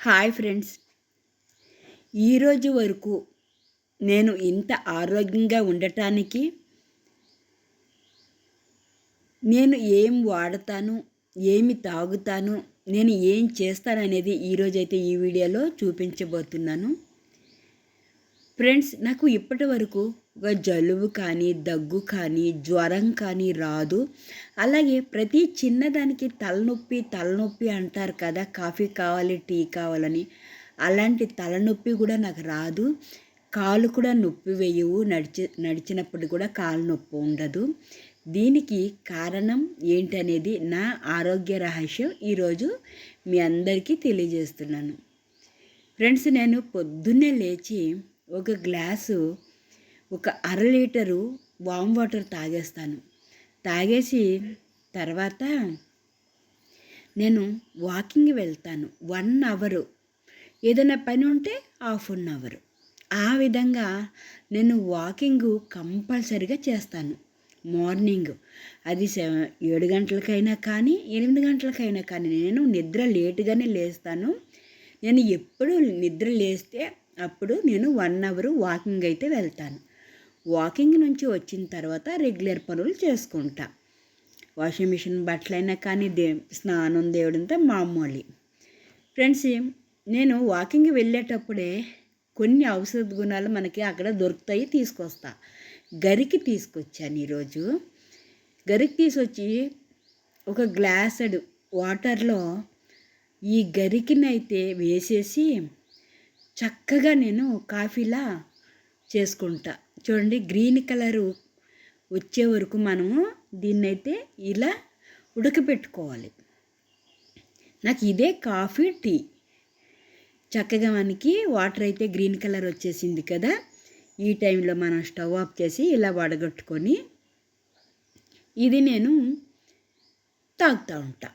Hi friends, ఈరోజు వరకు నేను ఇంత ఆరోగ్యంగా ఉండటానికి నేను ఏం వాడతాను, ఏమి తాగుతాను, నేను ఏం చేస్తాననేది ఈరోజైతే ఈ వీడియోలో చూపించబోతున్నాను. ఫ్రెండ్స్, నాకు ఇప్పటి వరకు ఒక జలుబు కానీ, దగ్గు కానీ, జ్వరం కానీ రాదు. అలాగే ప్రతి చిన్నదానికి తలనొప్పి అంటారు కదా, కాఫీ కావాలి, టీ కావాలని. అలాంటి తలనొప్పి కూడా నాకు రాదు. కాళ్ళు కూడా నొప్పి వేయవు, నడిచినప్పుడు కూడా కాళ్ళు నొప్పి ఉండదు. దీనికి కారణం ఏంటనేది నా ఆరోగ్య రహస్యం ఈరోజు మీ అందరికీ తెలియజేస్తున్నాను. ఫ్రెండ్స్, నేను పొద్దున్నే లేచి ఒక గ్లాసు ఒక 1/2 లీటరు వామ్ వాటర్ తాగేస్తాను. తాగేసి తర్వాత నేను వాకింగ్ వెళ్తాను. 1 అవరు, ఏదైనా పని ఉంటే 1/2 అవర్. ఆ విధంగా నేను వాకింగ్ కంపల్సరిగా చేస్తాను. మార్నింగ్ అది 7 గంటలకైనా కానీ 8 గంటలకైనా కానీ నేను నిద్ర లేటుగానే లేస్తాను. నేను ఎప్పుడు నిద్ర లేస్తే అప్పుడు నేను 1 అవర్ వాకింగ్ అయితే వెళ్తాను. వాకింగ్ నుంచి వచ్చిన తర్వాత రెగ్యులర్ పనులు చేసుకుంటా. వాషింగ్ మిషన్ బట్టలైనా కానీ స్నానం దేవుడంతా మామూలు. ఫ్రెండ్స్, నేను వాకింగ్ వెళ్ళేటప్పుడే కొన్ని ఔషధ గుణాలు మనకి అక్కడ దొరుకుతాయి, తీసుకొస్తా. గరికి తీసుకొచ్చాను ఈరోజు. గరికి తీసుకొచ్చి ఒక గ్లాసుడు వాటర్లో ఈ గరికినైతే వేసేసి చక్కగా నేను కాఫీలా చేసుకుంటా. చూడండి, గ్రీన్ కలరు వచ్చే వరకు మనము దీన్నైతే ఇలా ఉడకపెట్టుకోవాలి. నాకు ఇదే కాఫీ, టీ. చక్కగా మనకి వాటర్ అయితే గ్రీన్ కలర్ వచ్చేసింది కదా, ఈ టైంలో మనం స్టవ్ ఆఫ్ చేసి ఇలా వడగట్టుకొని ఇది నేను తాగుతూ ఉంటా.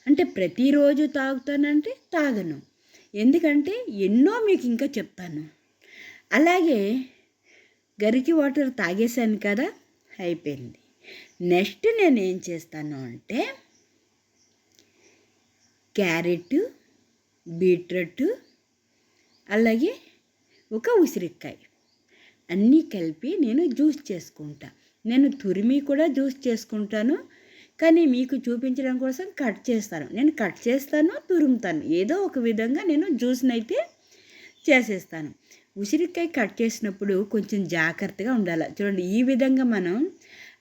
అంటే ప్రతిరోజు తాగుతానంటే తాగను, ఎందుకంటే ఎన్నో మీకు ఇంకా చెప్తాను. అలాగే గరికి వాటర్ తాగేశాను కదా, అయిపోయింది. నెక్స్ట్ నేను ఏం చేస్తాను అంటే క్యారెట్, బీట్రూట్, అలాగే ఒక ఉసిరికాయ అన్నీ కలిపి నేను జ్యూస్ చేసుకుంటా. నేను తురిమి కూడా జ్యూస్ చేసుకుంటాను, కానీ మీకు చూపించడం కోసం కట్ చేస్తాను. నేను కట్ చేస్తాను, తురుముతాను, ఏదో ఒక విధంగా నేను జ్యూస్ని అయితే చేసేస్తాను. ఉసిరికాయ కట్ చేసినప్పుడు కొంచెం జాగ్రత్తగా ఉండాలి. చూడండి, ఈ విధంగా మనం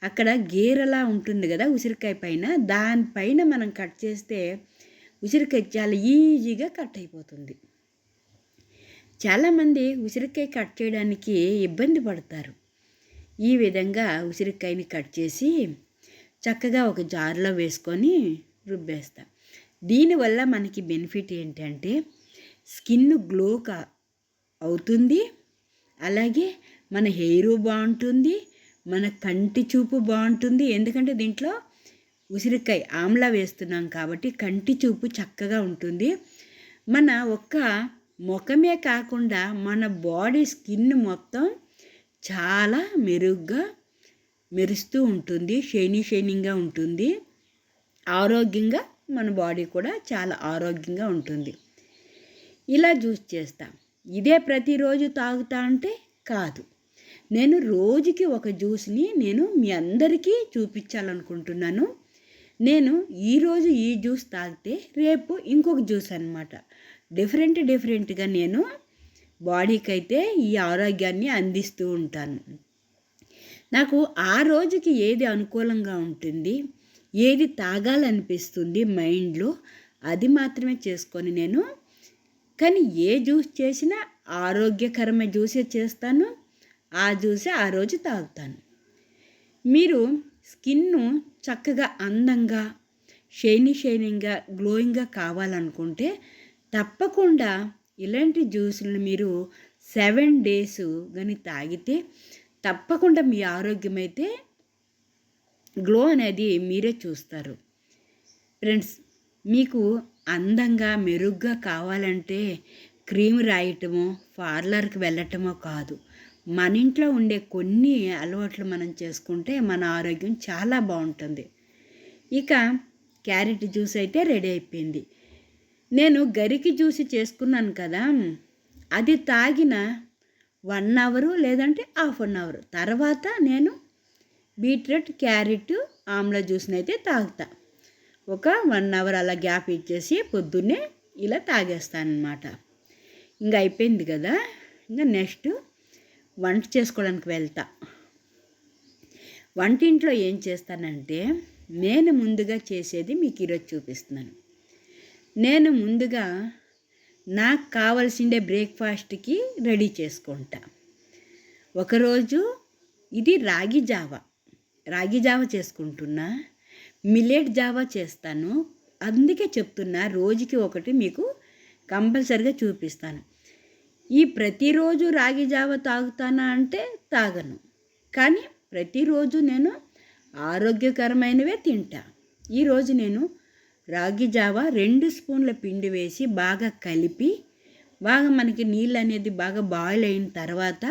అక్కడ గేరలా ఉంటుంది కదా ఉసిరికాయ పైన, దానిపైన మనం కట్ చేస్తే ఉసిరికాయ చాలా ఈజీగా కట్ అయిపోతుంది. చాలామంది ఉసిరికాయ కట్ చేయడానికి ఇబ్బంది పడతారు. ఈ విధంగా ఉసిరికాయని కట్ చేసి చక్కగా ఒక జార్లో వేసుకొని రుబ్బేస్తాం. దీనివల్ల మనకి బెనిఫిట్ ఏంటంటే స్కిన్ గ్లో అవుతుంది, అలాగే మన హెయిర్ బాగుంటుంది, మన కంటి చూపు బాగుంటుంది. ఎందుకంటే దీంట్లో ఉసిరికాయ ఆమ్లా వేస్తున్నాం కాబట్టి కంటి చూపు చక్కగా ఉంటుంది. మన ఒక్క ముఖమే కాకుండా మన బాడీ స్కిన్ మొత్తం చాలా మెరుగ్గా మెరుస్తూ ఉంటుంది, షైనింగ్గా ఉంటుంది. ఆరోగ్యంగా మన బాడీ కూడా చాలా ఆరోగ్యంగా ఉంటుంది. ఇలా జ్యూస్ చేస్తా. ఇదే ప్రతిరోజు తాగుతా అంటే కాదు, నేను రోజుకి ఒక జ్యూస్ని నేను మీ అందరికీ చూపించాలనుకుంటున్నాను. నేను ఈరోజు ఈ జ్యూస్ తాగితే రేపు ఇంకొక జ్యూస్ అనమాట. డిఫరెంట్గా నేను బాడీకి అయితే ఈ ఆరోగ్యాన్ని అందిస్తూ ఉంటాను. నాకు ఆ రోజుకి ఏది అనుకూలంగా ఉంటుంది, ఏది తాగాలనిపిస్తుంది మైండ్లో, అది మాత్రమే చేసుకొని నేను, కానీ ఏ జ్యూస్ చేసినా ఆరోగ్యకరమైన జ్యూసే చేస్తాను. ఆ జ్యూసే ఆ రోజు తాగుతాను. మీరు స్కిన్ను చక్కగా అందంగా షైనింగ్గా గ్లోయింగ్గా కావాలనుకుంటే తప్పకుండా ఇలాంటి జ్యూసులను మీరు 7 డేస్ కానీ తాగితే తప్పకుండా మీ ఆరోగ్యం అయితే గ్లో అనేది మీరే చూస్తారు. ఫ్రెండ్స్, మీకు అందంగా మెరుగ్గా కావాలంటే క్రీమ్ రాయటమో పార్లర్కి వెళ్ళటమో కాదు, మన ఇంట్లో ఉండే కొన్ని అలవాట్లు మనం చేసుకుంటే మన ఆరోగ్యం చాలా బాగుంటుంది. ఇక క్యారెట్ జ్యూస్ అయితే రెడీ అయిపోయింది. నేను గరికి జ్యూస్ చేసుకున్నాను కదా, అది తాగిన 1 అవరు లేదంటే హాఫ్ అన్ అవర్ తర్వాత నేను బీట్రూట్ క్యారెట్ ఆమ్లా జ్యూస్ని అయితే తాగుతా. ఒక 1 అవర్ అలా గ్యాప్ ఇచ్చేసి పొద్దున్నే ఇలా తాగేస్తానమాట. ఇంకా అయిపోయింది కదా, ఇంకా నెక్స్ట్ వంట చేసుకోవడానికి వెళ్తా. వంటింట్లో ఏం చేస్తానంటే నేను ముందుగా చేసేది మీకు ఈరోజు చూపిస్తున్నాను. నేను ముందుగా నాకు కావాల్సిండే బ్రేక్ఫాస్ట్కి రెడీ చేసుకుంటా. ఒకరోజు ఇది రాగి జావ చేసుకుంటున్నా, మిల్లెట్ జావా చేస్తాను. అందుకే చెప్తున్నా, రోజుకి ఒకటి మీకు కంపల్సరిగా చూపిస్తాను. ఈ ప్రతిరోజు రాగి జావ తాగుతానా అంటే తాగను, కానీ ప్రతిరోజు నేను ఆరోగ్యకరమైనవే తింటా. ఈరోజు నేను రాగి జావ 2 స్పూన్ల పిండి వేసి బాగా కలిపి, బాగా మనకి నీళ్ళు అనేది బాగా బాయిల్ అయిన తర్వాత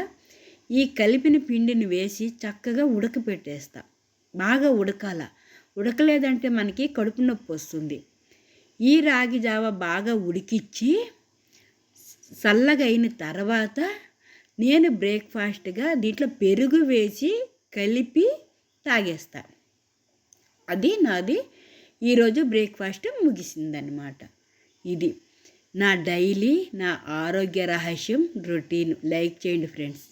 ఈ కలిపిన పిండిని వేసి చక్కగా ఉడకపెట్టేస్తా. బాగా ఉడకలేదంటే మనకి కడుపు నొప్పి వస్తుంది. ఈ రాగి జావ బాగా ఉడికిచ్చి చల్లగా అయిన తర్వాత నేను బ్రేక్ఫాస్ట్గా దీంట్లో పెరుగు వేసి కలిపి తాగేస్తా. అది నాది ఈరోజు బ్రేక్ఫాస్ట్ ముగిసిందనమాట. ఇది నా డైలీ నా ఆరోగ్య రహస్యం రొటీన్. లైక్ చేయండి ఫ్రెండ్స్.